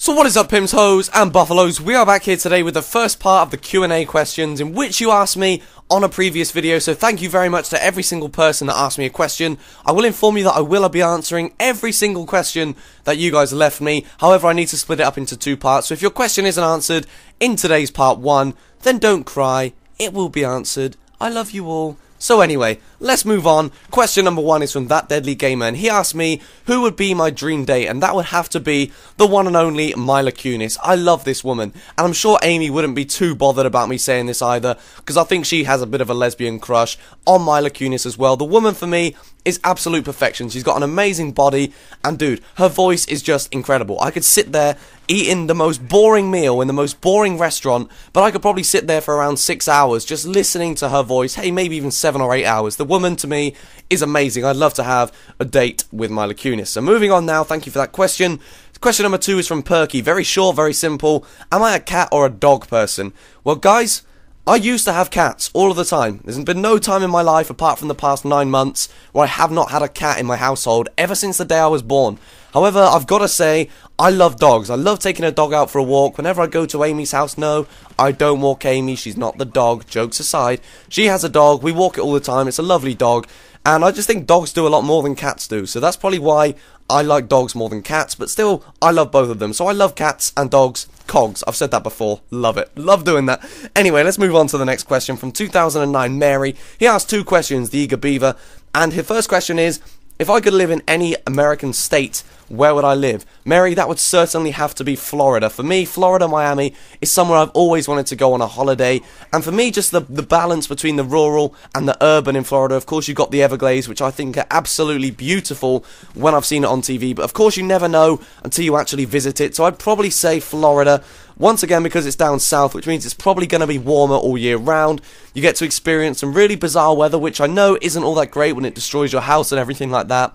So what is up, Pims, Hoes and Buffaloes? We are back here today with the first part of the Q&A questions in which you asked me on a previous video, so thank you very much to every single person that asked me a question. I will inform you that I will be answering every single question that you guys left me. However, I need to split it up into two parts, so if your question isn't answered in today's part 1, then don't cry, it will be answered. I love you all. So anyway, let's move on. Question number 1 is from That Deadly Gamer, and he asked me who would be my dream date, and that would have to be the one and only Mila Kunis. I love this woman, and I'm sure Amy wouldn't be too bothered about me saying this either, because I think she has a bit of a lesbian crush on Mila Kunis as well. The woman for me is absolute perfection. She's got an amazing body, and dude, her voice is just incredible. I could sit there eating the most boring meal in the most boring restaurant, but I could probably sit there for around 6 hours just listening to her voice. Hey, maybe even 7 or 8 hours. The woman to me is amazing. I'd love to have a date with Mila Kunis. So moving on now, thank you for that question. Question number 2 is from Perky. Very short, very simple. Am I a cat or a dog person? Well, guys, I used to have cats all of the time. There's been no time in my life apart from the past 9 months where I have not had a cat in my household ever since the day I was born. However, I've got to say, I love dogs. I love taking a dog out for a walk. Whenever I go to Amy's house, no, I don't walk Amy. She's not the dog. Jokes aside, she has a dog. We walk it all the time. It's a lovely dog. And I just think dogs do a lot more than cats do. So that's probably why I like dogs more than cats. But still, I love both of them. So I love cats and dogs. Cogs. I've said that before. Love it. Love doing that. Anyway, let's move on to the next question from 2009 Mary. He asked 2 questions, the eager beaver. And his first question is, if I could live in any American state, where would I live? Mary, that would certainly have to be Florida. For me, Florida, Miami is somewhere I've always wanted to go on a holiday. And for me, just the balance between the rural and the urban in Florida. Of course, you've got the Everglades, which I think are absolutely beautiful when I've seen it on TV. But of course, you never know until you actually visit it. So I'd probably say Florida. Once again, because it's down south, which means it's probably going to be warmer all year round. You get to experience some really bizarre weather, which I know isn't all that great when it destroys your house and everything like that.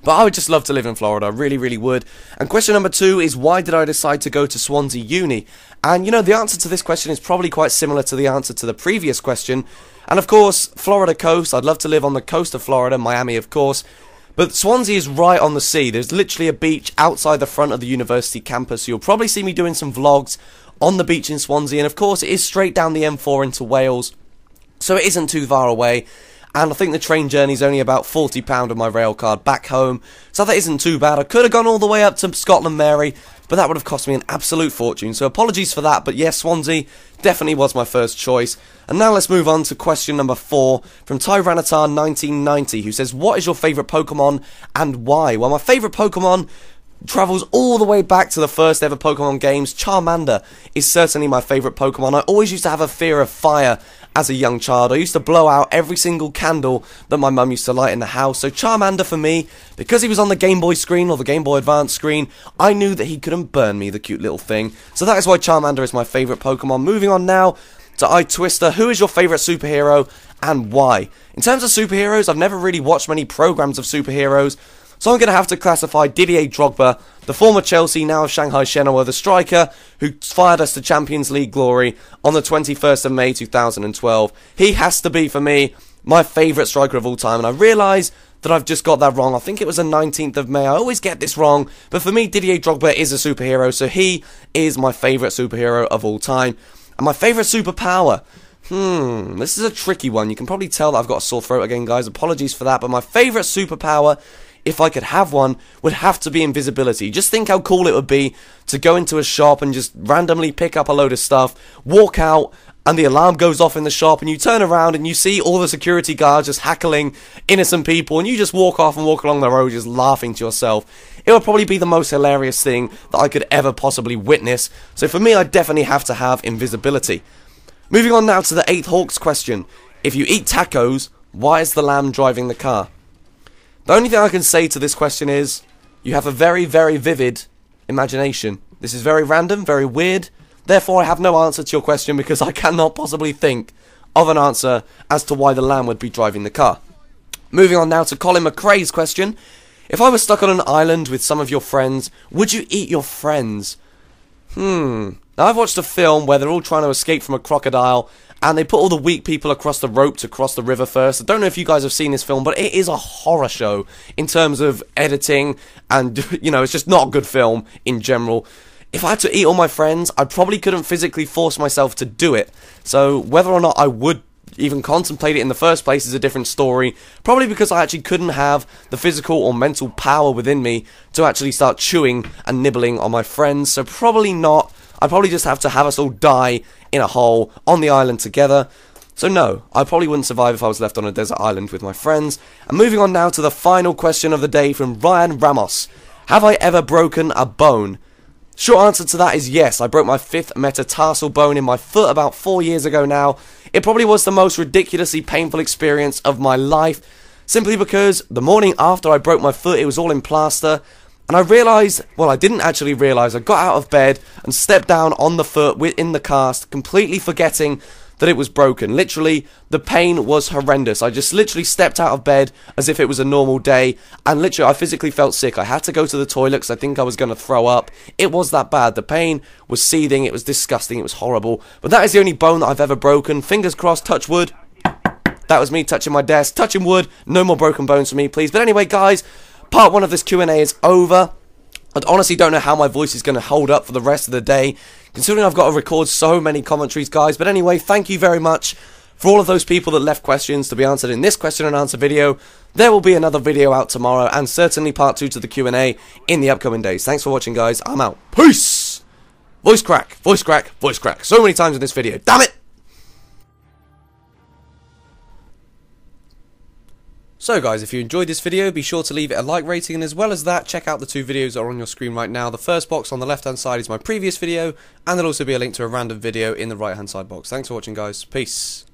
But I would just love to live in Florida, I really, really would. And question number 2 is, why did I decide to go to Swansea Uni? And, you know, the answer to this question is probably quite similar to the answer to the previous question. And, of course, Florida coast, I'd love to live on the coast of Florida, Miami, of course. But Swansea is right on the sea. There's literally a beach outside the front of the university campus. So you'll probably see me doing some vlogs on the beach in Swansea. And, of course, it is straight down the M4 into Wales, so it isn't too far away. And I think the train journey is only about £40 of my rail card back home, so that isn't too bad. I could have gone all the way up to Scotland, Mary, but that would have cost me an absolute fortune. So apologies for that, but yes, Swansea definitely was my first choice. And now let's move on to question number 4 from Tyranitar1990, who says, what is your favourite Pokemon and why? Well, my favourite Pokemon travels all the way back to the first ever Pokemon games. Charmander is certainly my favourite Pokemon. I always used to have a fear of fire as a young child. I used to blow out every single candle that my mum used to light in the house. So Charmander for me, because he was on the Game Boy screen or the Game Boy Advance screen, I knew that he couldn't burn me, the cute little thing. So that is why Charmander is my favourite Pokemon. Moving on now to iTwister. Who is your favourite superhero and why? In terms of superheroes, I've never really watched many programs of superheroes, so I'm going to have to classify Didier Drogba, the former Chelsea, now of Shanghai Shenhua, the striker who fired us to Champions League glory on the 21st of May 2012. He has to be, for me, my favourite striker of all time, and I realise that I've just got that wrong. I think it was the 19th of May. I always get this wrong, but for me, Didier Drogba is a superhero, so he is my favourite superhero of all time. And my favourite superpower? This is a tricky one. You can probably tell that I've got a sore throat again, guys. Apologies for that, but my favourite superpower, if I could have one, would have to be invisibility. Just think how cool it would be to go into a shop and just randomly pick up a load of stuff, walk out, and the alarm goes off in the shop, and you turn around and you see all the security guards just hackling innocent people, and you just walk off and walk along the road just laughing to yourself. It would probably be the most hilarious thing that I could ever possibly witness. So for me, I definitely have to have invisibility. Moving on now to the 8th Hawks question. If you eat tacos, why is the lamb driving the car? The only thing I can say to this question is, you have a very, very vivid imagination. This is very random, very weird. Therefore, I have no answer to your question because I cannot possibly think of an answer as to why the lamb would be driving the car. Moving on now to Colin McRae's question. If I was stuck on an island with some of your friends, would you eat your friends? Now, I've watched a film where they're all trying to escape from a crocodile, and they put all the weak people across the rope to cross the river first. I don't know if you guys have seen this film, but it is a horror show in terms of editing, and, you know, it's just not a good film in general. if I had to eat all my friends, I probably couldn't physically force myself to do it. So whether or not I would even contemplate it in the first place is a different story, probably because I actually couldn't have the physical or mental power within me to actually start chewing and nibbling on my friends, so probably not. I'd probably just have to have us all die in a hole on the island together. So no, I probably wouldn't survive if I was left on a desert island with my friends. And moving on now to the final question of the day from Ryan Ramos. Have I ever broken a bone? Short answer to that is yes. I broke my 5th metatarsal bone in my foot about 4 years ago now. It probably was the most ridiculously painful experience of my life, simply because the morning after I broke my foot, it was all in plaster, and I realised, well, I didn't actually realise, I got out of bed and stepped down on the foot in the cast, completely forgetting that it was broken. Literally, the pain was horrendous. I just literally stepped out of bed as if it was a normal day, and literally I physically felt sick. I had to go to the toilet because I think I was going to throw up. It was that bad. The pain was seething. It was disgusting. It was horrible. But that is the only bone that I've ever broken. Fingers crossed, touch wood. That was me touching my desk, touching wood. No more broken bones for me, please. But anyway, guys, part 1 of this Q&A is over. I honestly don't know how my voice is going to hold up for the rest of the day, considering I've got to record so many commentaries, guys. But anyway, thank you very much for all of those people that left questions to be answered in this question and answer video. There will be another video out tomorrow, and certainly part 2 to the Q&A in the upcoming days. Thanks for watching, guys. I'm out. Peace! Voice crack, voice crack, voice crack. So many times in this video. Damn it! So guys, if you enjoyed this video, be sure to leave it a like rating, and as well as that, check out the 2 videos that are on your screen right now. The first box on the left hand side is my previous video, and there'll also be a link to a random video in the right hand side box. Thanks for watching, guys. Peace.